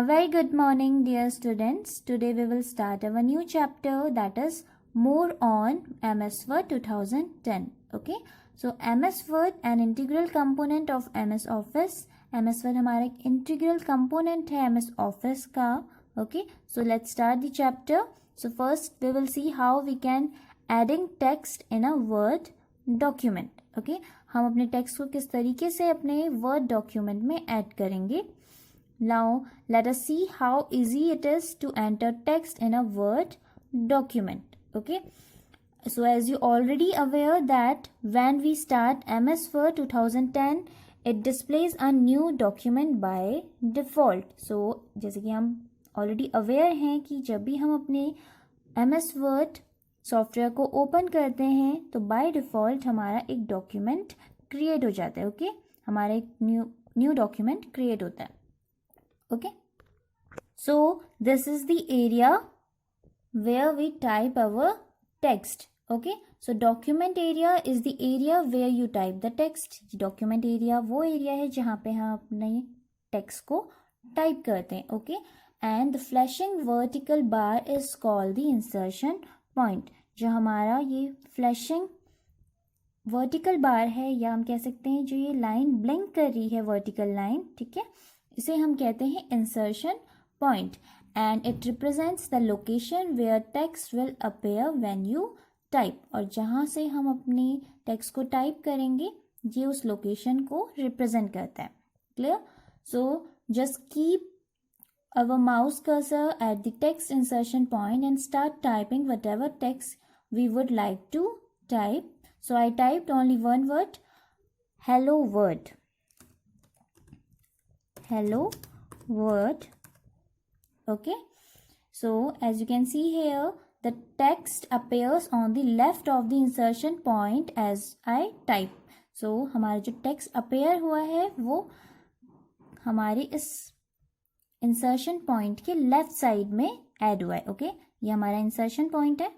A very good morning, dear students. Today we will start our new chapter, that is more on MS Word 2010. Okay, so MS Word an integral component of MS Office. MS Word हमारा एक integral component है MS Office का. Okay, so let's start the chapter. So first we will see how we can adding text in a Word document. Okay, हम अपने text को किस तरीके से अपने Word document में add करेंगे. Now let us see how easy it is to enter text in a Word document. Okay, so as you already aware that when we start MS Word 2010 it displays a new document by default. So जैसे कि हम already aware हैं कि जब भी हम अपने MS Word software को ओपन करते हैं तो बाय डिफ़ॉल्ट हमारा एक डॉक्यूमेंट क्रिएट हो जाता है. ओके, हमारा एक न्यू डॉक्यूमेंट क्रिएट होता है. Okay, so this is the area where we type our text. Okay, so document area is the area where you type the text. document area वो area है जहाँ पे हम अपने text को type करते हैं. Okay, and the flashing vertical bar is called the insertion point. जो हमारा ये flashing vertical bar है या हम कह सकते हैं जो ये लाइन ब्लिंक कर रही है vertical line, ठीक है, इसे हम कहते हैं insertion point and it represents the location where text will appear when you type. और जहाँ से हम अपनी टेक्स्ट को टाइप करेंगे ये उस लोकेशन को रिप्रेजेंट करता है. Clear? So just keep our mouse cursor at the text insertion point and start typing whatever text we would like to type. So I typed only one word, hello word. Hello word. Okay, so as you can see here the text appears on the left of the insertion point as I type. So हमारा जो text appear हुआ है वो हमारे इस insertion point के left side में add हुआ है. Okay, ये हमारा insertion point है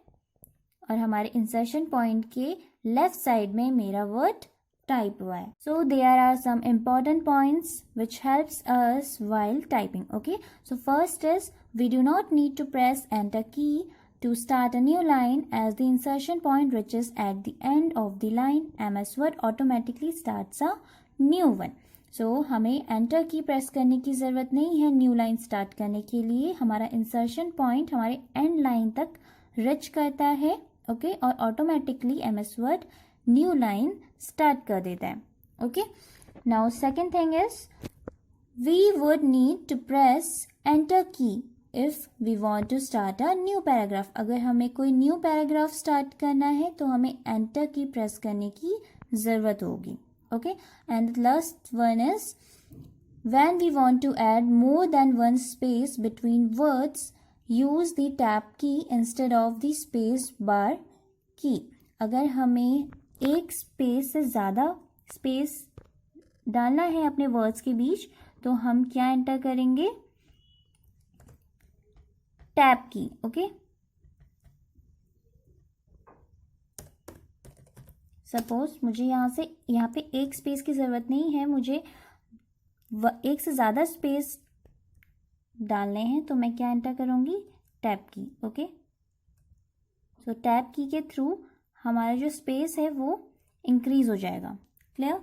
और हमारे insertion point के left side में मेरा word टाइप हुआ है. So there are some important points which helps us while typing. Okay, so first is we do not need to press enter key to start a new line as the insertion point reaches at the end of the line. MS Word automatically starts a new one. So हमें enter की press करने की ज़रूरत नहीं है new line start करने के लिए. हमारा इंसर्शन पॉइंट हमारे एंड लाइन तक रिच करता है. ओके, और automatically MS Word new line start कर देता है. Okay, now second thing is we would need to press enter key if we want to start a new paragraph. अगर हमें कोई न्यू पैराग्राफ स्टार्ट करना है तो हमें एंटर की प्रेस करने की ज़रूरत होगी. Okay, and last one is when we want to add more than one space between words use the tab key instead of the space bar key. अगर हमें एक स्पेस से ज़्यादा स्पेस डालना है अपने वर्ड्स के बीच तो हम क्या एंटर करेंगे, टैब की. ओके, सपोज मुझे यहाँ पे एक स्पेस की ज़रूरत नहीं है, मुझे एक से ज़्यादा स्पेस डालने हैं तो मैं क्या एंटर करूँगी, टैब की. ओके, सो टैब की के थ्रू हमारा जो स्पेस है वो इंक्रीज हो जाएगा. Clear?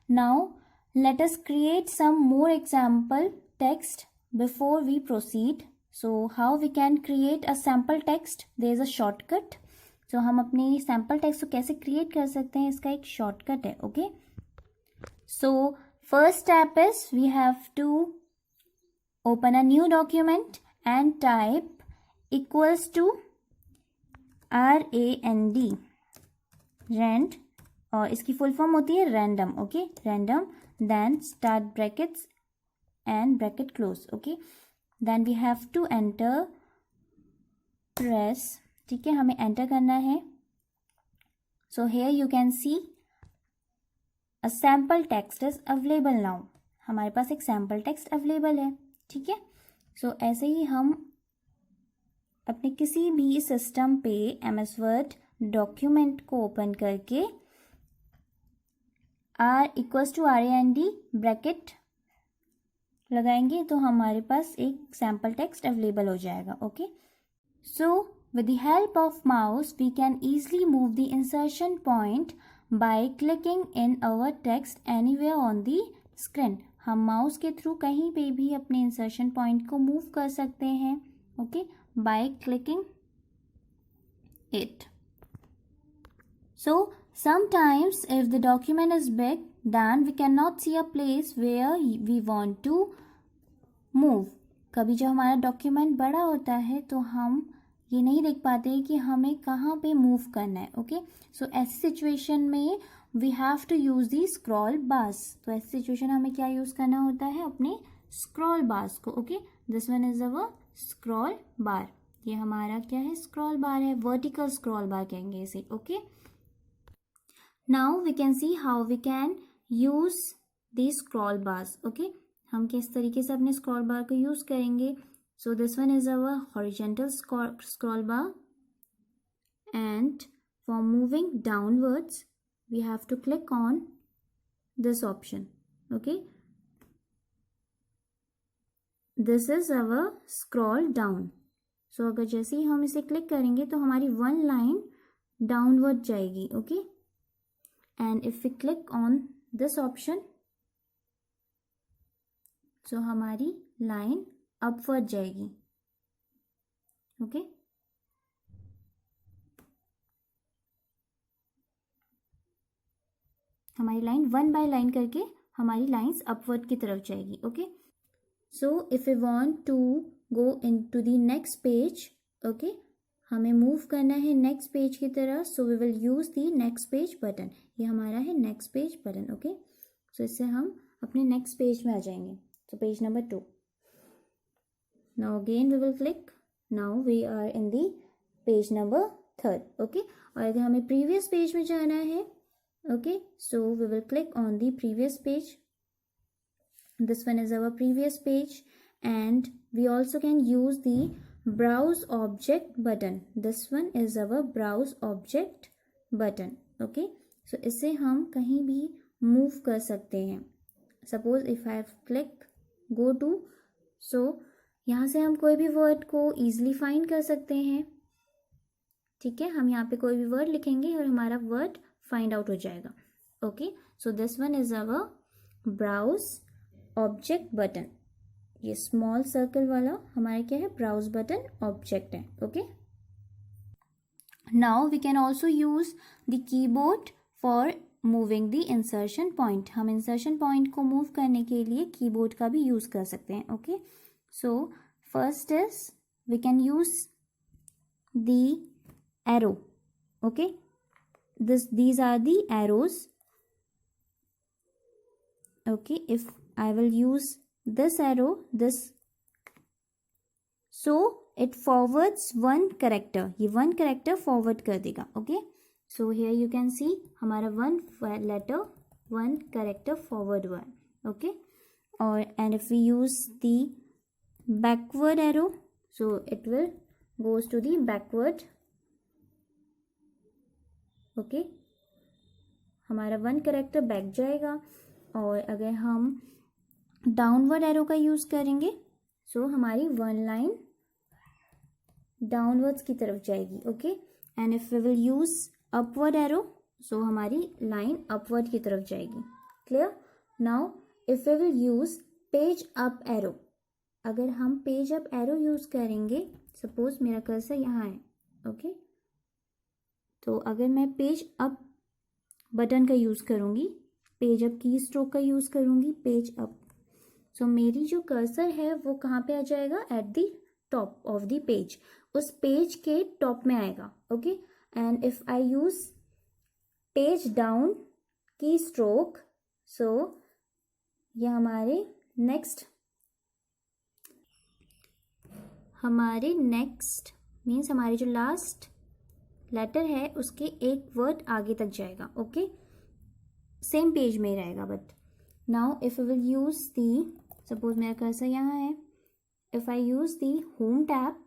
Now let us create some more example text before we proceed. So how we can create a sample text, there is a shortcut. So हम अपनी सैम्पल टेक्स्ट को कैसे क्रिएट कर सकते हैं, इसका एक शॉर्टकट है. Okay, so first step is we have to open a new document and type equals to RAND rand, और इसकी फुल फॉर्म होती है random. Okay, random, then start brackets and bracket close. Okay, then we have to enter press. ठीक है, हमें enter करना है. So here you can see a sample text is available now. हमारे पास एक सैम्पल टेक्स्ट अवेलेबल है. ठीक है, सो ऐसे ही हम अपने किसी भी सिस्टम पे MS Word डॉक्यूमेंट को ओपन करके R = RAND ब्रैकेट लगाएंगे तो हमारे पास एक सैम्पल टेक्स्ट अवेलेबल हो जाएगा. Okay, so with the help of mouse we can easily move the insertion point by clicking in our text anywhere on the screen. हम माउस के थ्रू कहीं पे भी अपने इंसर्शन पॉइंट को मूव कर सकते हैं. Okay, by clicking it. So sometimes if the document is big then we cannot see a place where we want to move. कभी जब हमारा डॉक्यूमेंट बड़ा होता है तो हम ये नहीं देख पाते हैं कि हमें कहाँ पे मूव करना है. ओके, सो ऐसी सिचुएशन में we have to use the scroll bars. तो ऐसी सिचुएशन हमें क्या यूज़ करना होता है, अपने स्क्रॉल बार्स को. Okay, this one is our scroll बार. ये हमारा क्या है, स्क्रॉल बार है, वर्टिकल स्क्रॉल बार कहेंगे इसे. Okay, now we can see how we can use the scroll bars. Okay, हम किस तरीके से अपने स्क्रॉल बार को यूज़ करेंगे. So this one is our horizontal scroll bar, and for moving downwards we have to click on this option. Okay, this is our scroll down. So अगर जैसे ही हम इसे क्लिक करेंगे तो हमारी वन लाइन डाउनवर्ड जाएगी. Okay, and if we click on this option so हमारी line upward जाएगी. ओके, हमारी लाइन वन बाय लाइन करके हमारी लाइंस अपवर्ड की तरफ जाएगी. Okay, so if you want to go into the next page, okay, हमें move करना है नेक्स्ट पेज की तरफ. So we will use the next page button. ये हमारा है नेक्स्ट पेज बटन. ओके, सो इससे हम अपने नेक्स्ट पेज में आ जाएंगे. तो page number 2. Now again we will click. Now we are in the page number 3. Okay, और अगर हमें previous page में जाना है, okay, so we will click on the previous page. This one is our previous page, and we also can use the browse object button. This one is our browse object button. Okay, so इससे हम कहीं भी move कर सकते हैं. Suppose if I click go to, so यहाँ से हम कोई भी वर्ड को ईजिली फाइंड कर सकते हैं. ठीक है, हम यहाँ पे कोई भी वर्ड लिखेंगे और हमारा वर्ड फाइंड आउट हो जाएगा. Okay, so this one is our browse object button. ये स्मॉल सर्कल वाला हमारा क्या है, ब्राउज बटन ऑब्जेक्ट है. Okay, now we can also use the keyboard for moving the insertion point. हम इंसर्शन पॉइंट को मूव करने के लिए कीबोर्ड का भी यूज कर सकते हैं. Okay, so first is we can use the arrow. Okay, these are the arrows. Okay, if I will use this arrow, this, so it forwards one character. ये one character forward कर देगा. Okay, so here you can see हमारा one letter, one character forward हुआ. Okay, और and if we use the backward arrow, so it will goes to the backward. okay, हमारा one character back जाएगा. और अगर हम डाउनवर्ड एरो का use करेंगे सो हमारी वन लाइन डाउनवर्ड्स की तरफ जाएगी. Okay, and if we will use upward arrow so हमारी लाइन अपवर्ड की तरफ जाएगी. Clear. Now if we will use page up arrow, अगर हम पेज अप एरो यूज़ करेंगे, सपोज मेरा कर्सर यहाँ है. ओके, तो अगर मैं पेज अप बटन का यूज़ करूँगी, पेज अप की स्ट्रोक का यूज़ करूँगी, पेज अप, सो मेरी जो कर्सर है वो कहाँ पे आ जाएगा, at the top of the page, उस पेज के टॉप में आएगा. Okay, and if I use page down की स्ट्रोक, सो ये हमारे नेक्स्ट मीन्स हमारी जो लास्ट लेटर है उसके एक वर्ड आगे तक जाएगा. ओके, सेम पेज में रहेगा. But now if you will use the, suppose मेरा कर्सर यहाँ है, if I use the home tab,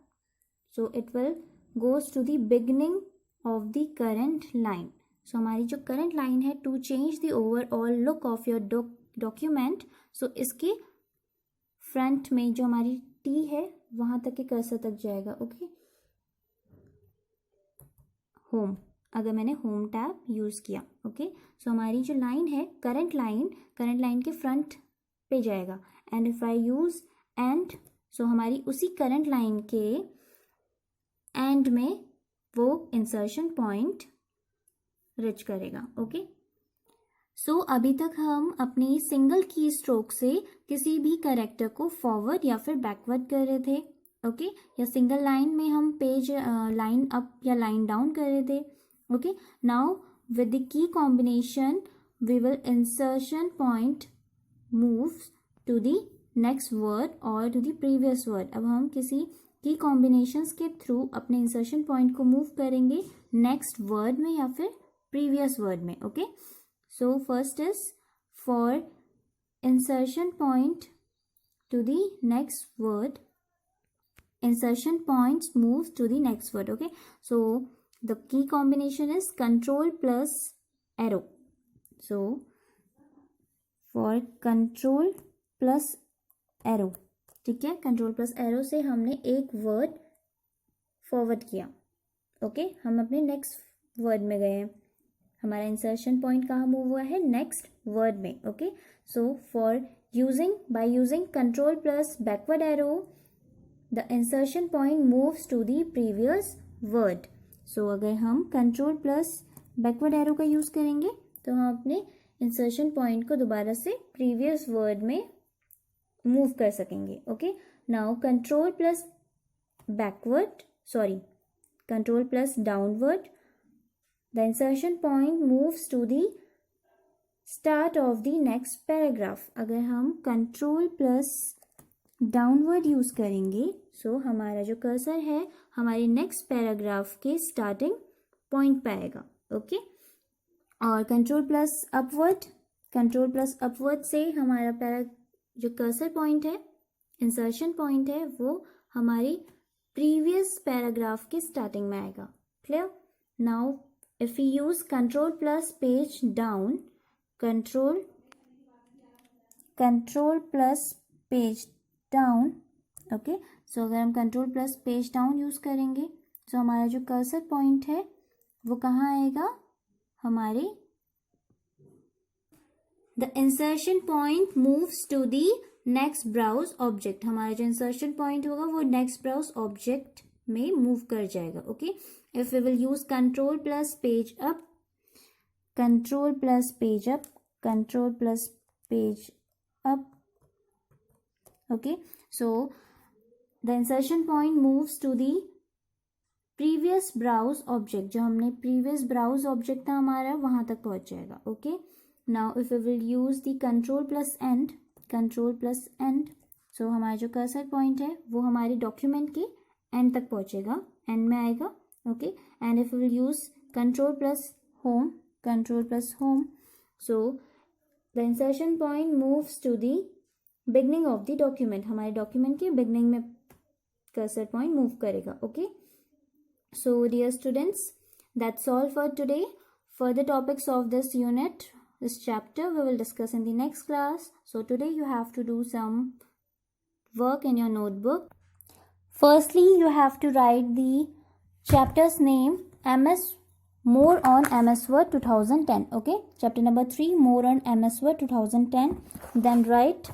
so it will goes to the beginning of the current line. So हमारी जो करंट लाइन है, to change the overall look of your document, so इसके front में जो हमारी T है वहाँ तक के कर्सर तक जाएगा। ओके, होम, अगर मैंने होम टैब यूज़ किया। ओके, सो हमारी जो लाइन है करंट लाइन के फ्रंट पे जाएगा। And if I use end, so हमारी उसी करंट लाइन के एंड में वो इंसर्शन पॉइंट रिच करेगा। ओके, सो अभी तक हम अपनी सिंगल की स्ट्रोक से किसी भी कैरेक्टर को फॉरवर्ड या फिर बैकवर्ड कर रहे थे। ओके, या सिंगल लाइन में हम पेज लाइन अप या लाइन डाउन कर रहे थे। Okay, now with the key combination we will insertion point moves to the next word और टू द प्रीवियस वर्ड। अब हम किसी की कॉम्बिनेशंस के थ्रू अपने इंसर्शन पॉइंट को मूव करेंगे नेक्स्ट वर्ड में या फिर प्रीवियस वर्ड में। Okay, so first is for insertion point to the next word, insertion points moves to the next word. Okay, so the key combination is control plus arrow. So for control plus arrow, ठीक है, control plus arrow से हमने एक word forward किया। Okay, हम अपने next word में गए हैं। हमारा इंसर्शन पॉइंट कहाँ मूव हुआ है? नेक्स्ट वर्ड में। Okay, so for by using control plus backward arrow the insertion point moves to the previous word. So अगर हम कंट्रोल प्लस बैकवर्ड एरो का यूज करेंगे तो हम अपने इंसर्शन पॉइंट को दोबारा से प्रीवियस वर्ड में मूव कर सकेंगे। Okay, now control plus downward, the insertion point moves to the start of the next paragraph. अगर हम कंट्रोल प्लस डाउनवर्ड यूज करेंगे सो हमारा जो कर्सर है हमारे नेक्स्ट पैराग्राफ के स्टार्टिंग पॉइंट पे आएगा। ओके, और कंट्रोल प्लस अपवर्ड से हमारा जो कर्सर पॉइंट है, इंसर्शन पॉइंट है, वो हमारी प्रीवियस पैराग्राफ के स्टार्टिंग में आएगा। Clear? Now if we use control plus page down, control plus page down, okay, so अगर हम control plus page down use करेंगे तो हमारा जो कर्सर पॉइंट है वो कहाँ आएगा? हमारे the insertion point moves to the next browse object. हमारा जो इंसर्शन पॉइंट होगा वो नेक्स्ट ब्राउज ऑब्जेक्ट में मूव कर जाएगा। Okay, if we will use control plus page up, okay, so the insertion point moves to the previous browse object, जो हमने previous browse object था हमारा वहां तक पहुंच जाएगा। Okay, now if we will use the control plus end, so हमारा जो कर्सर पॉइंट है वो हमारे डॉक्यूमेंट के एंड तक पहुंचेगा, एंड में आएगा। Okay, and if we will use control plus home, so the insertion point moves to the beginning of the document. हमारे डॉक्यूमेंट के बिगनिंग में कर्सर पॉइंट मूव करेगा। Okay, so dear students, that's all for today. Further topics of this unit, this chapter, we will discuss in the next class. So today you have to do some work in your notebook. Firstly, you have to write the chapter's name, More on MS Word 2010. Okay, chapter number 3, More on MS Word 2010. Then write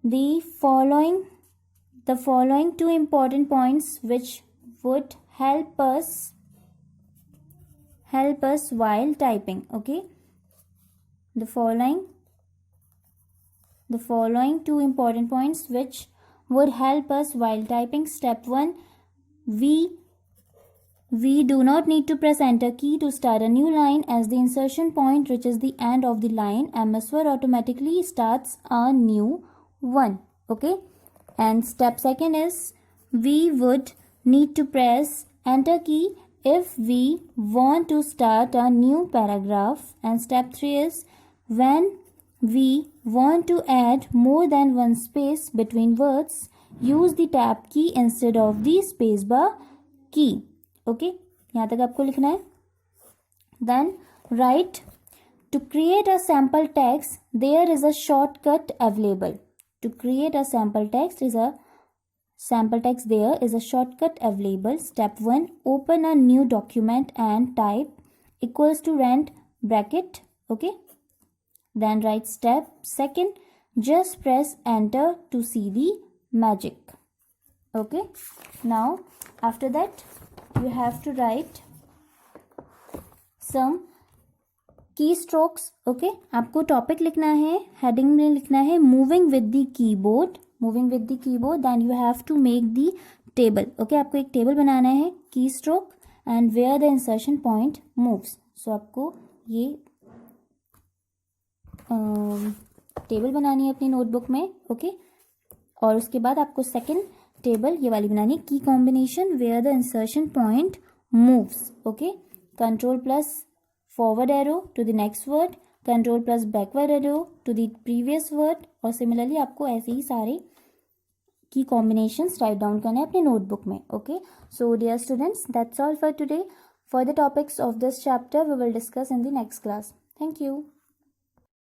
the following 2 important points which would help us while typing. Okay, the following 2 important points which would help us while typing. Step 1, we do not need to press enter key to start a new line. As the insertion point reaches the end of the line, MS Word automatically starts a new one. Okay, and step 2 is we would need to press enter key if we want to start a new paragraph. And step 3 is when we want to add more than one space between words, use the tab key instead of the spacebar key. Okay, यहाँ तक आपको लिखना है. Then write To create a sample text, there is a shortcut available. To create a sample text there is a shortcut available. Step 1, open a new document and type equals to rand bracket. Okay. Then write step 2, just press enter to see the magic. Okay. Now after that you have to write some keystrokes. Okay, आपको topic लिखना है, heading में लिखना है moving with the keyboard. Moving with the keyboard, then you have to make the table. Okay, आपको एक table बनाना है, keystroke and where the insertion point moves. So आपको ये टेबल बनानी है अपनी नोटबुक में. ओके, और उसके बाद आपको सेकेंड टेबल ये वाली बनानी है, key combination where the insertion point moves. Okay, control plus forward arrow to the next word, control plus backward arrow to the previous word. और similarly आपको ऐसे ही सारे की combinations write down करने हैं अपने notebook में. Okay, so dear students, that's all for today. Further topics of this chapter we will discuss in the next class. Thank you.